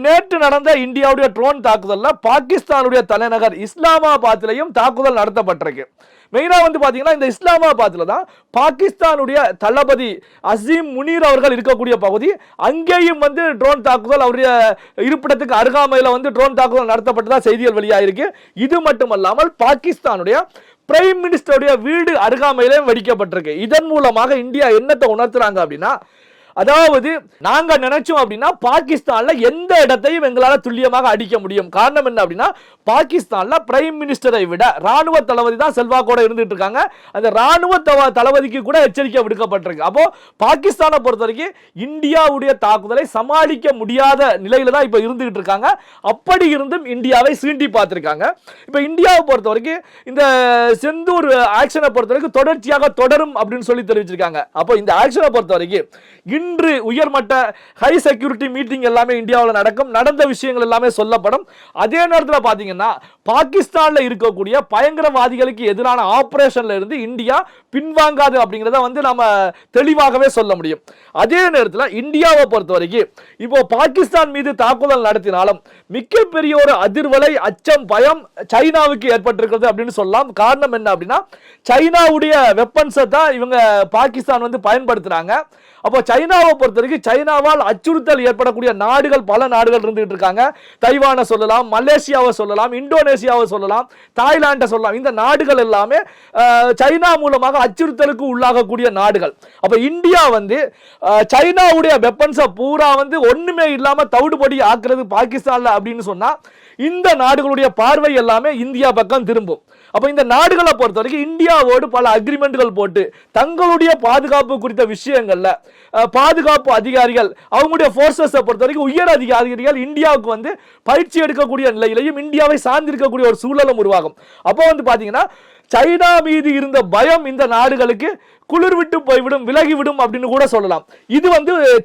நேற்று நடந்த இந்தியாவுடைய ட்ரோன் தாக்குதல்ல பாகிஸ்தானுடைய தலைநகர் இஸ்லாமாபாத்திலையும் தாக்குதல் நடத்தப்பட்டிருக்கு. மெயினா பாத்தீங்கன்னா இந்த இஸ்லாமாபாத்ல தான் பாகிஸ்தானுடைய தளபதி அசீம் முனீர் அவர்கள் இருக்கக்கூடிய பகுதி. அங்கேயும் ட்ரோன் தாக்குதல் அவருடைய இருப்பிடத்துக்கு அருகாமையில் ட்ரோன் தாக்குதல் நடத்தப்பட்டதா செய்திகள் வெளியாயிருக்கு. இது மட்டுமல்லாமல் பாகிஸ்தானுடைய பிரைம் மினிஸ்டருடைய வீடு அருகாமையிலே வெடிக்கப்பட்டிருக்கு. இதன் மூலமாக இந்தியா என்னத்தை உணர்த்துறாங்க அப்படின்னா, அதாவது நாங்க நினைச்சோம் அப்படின்னா பாகிஸ்தான்ல எந்த இடத்தையும் எங்களால துல்லியமாக அடிக்க முடியும். காரணம் என்ன அப்படின்னா, பாகிஸ்தான்ல பிரைம் மினிஸ்டரை விட ராணுவ தளபதி தான் செல்வாக்கோட இருந்துட்டு இருக்காங்க. அந்த ராணுவ தளபதிக்கு கூட எச்சரிக்கை விடுக்கப்பட்டிருக்கு. அப்போ பாகிஸ்தானை பொறுத்த வரைக்கும் இந்தியாவுடைய தாக்குதலை சமாளிக்க முடியாத நிலையில தான் இப்ப இருந்துகிட்டு இருக்காங்க. அப்படி இருந்தும் இந்தியாவை சீண்டி பார்த்திருக்காங்க. இப்ப இந்தியாவை பொறுத்த வரைக்கும் இந்த செந்தூர் ஆக்ஷனை பொறுத்த வரைக்கும் தொடர்ச்சியாக தொடரும் அப்படின்னு சொல்லி தெரிவிச்சிருக்காங்க. அப்போ இந்த ஆக்ஷனை பொறுத்த வரைக்கும் இன்று உயர்மட்ட ஹை செக்யூரிட்டி மீட்டிங் எல்லாமே இந்தியாவில் நடக்கும். நடந்த விஷயங்கள் எல்லாமே சொல்லப்படும். அதே நேரத்தில் பாத்தீங்கன்னா பாகிஸ்தான்ல இருக்கக்கூடிய பயங்கரவாதிகளுக்கு எதிரான ஆபரேஷன்ல இருந்து இந்தியா பின்வாங்காது அப்படிங்கறத நாம தெளிவாகவே சொல்ல முடியும். அதே நேரத்தில் இந்தியாவை பொறுத்த வரைக்கும் இப்போ பாகிஸ்தான் மீது தாக்குதல் நடத்தினாலும் மிகப்பெரிய ஒரு அதிர்வலை, அச்சம், பயம் சைனாவுக்கு ஏற்பட்டிருக்கிறது அப்படின்னு சொல்லலாம். காரணம் என்ன அப்படின்னா, சைனாவுடைய வெப்பன்ஸை தான் இவங்க பாகிஸ்தான் பயன்படுத்துறாங்க. அப்போ சைனாவை பொறுத்த வரைக்கும் சைனாவால் அச்சுறுத்தல் ஏற்படக்கூடிய நாடுகள் பல நாடுகள் இருந்துட்டு இருக்காங்க. தைவானை சொல்லலாம், மலேசியாவை சொல்லலாம், இந்தோனேசியாவை சொல்லலாம், தாய்லாண்டை சொல்லலாம். இந்த நாடுகள் எல்லாமே சைனா மூலமாக அச்சுறுத்தலுக்கு உள்ளாகக்கூடிய நாடுகள். அப்ப இந்தியா சைனாவுடைய வெப்பன்ஸை பூரா ஒண்ணுமே இல்லாம தவிடுபடி ஆக்குறது பாகிஸ்தான்ல அப்படின்னு சொன்னா இந்த நாடுகளுடைய பார்வை எல்லாமே இந்தியா பக்கம் திரும்பும். அப்ப இந்த நாடுகளை பொறுத்த வரைக்கும் இந்தியாவோடு பல அக்ரிமெண்ட்கள் போட்டு தங்களுடைய பாதுகாப்பு குறித்த விஷயங்கள்ல பாதுகாப்பு அதிகாரிகள் அவங்களுடைய போர்சஸ் பொறுத்த வரைக்கும் உயர் அதிகாரிகள் இந்தியாவுக்கு பயிற்சி எடுக்கக்கூடிய நிலையிலையும் இந்தியாவை சார்ந்திருக்கக்கூடிய ஒரு சூழலும் உருவாகும். அப்போ பாத்தீங்கன்னா சைனா மீது இருந்த பயம் இந்த நாடுகளுக்கு குளிர் விட்டு போய்விடும், விலகிவிடும் அப்படின்னு கூட சொல்லலாம். இது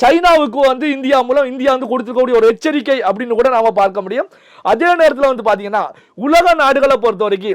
சைனாவுக்கு இந்தியா மூலம் இந்தியா கொடுத்திருக்கக்கூடிய ஒரு எச்சரிக்கை அப்படின்னு கூட நாம பார்க்க முடியும். அதே நேரத்தில் பாத்தீங்கன்னா உலக நாடுகளை பொறுத்த வரைக்கும்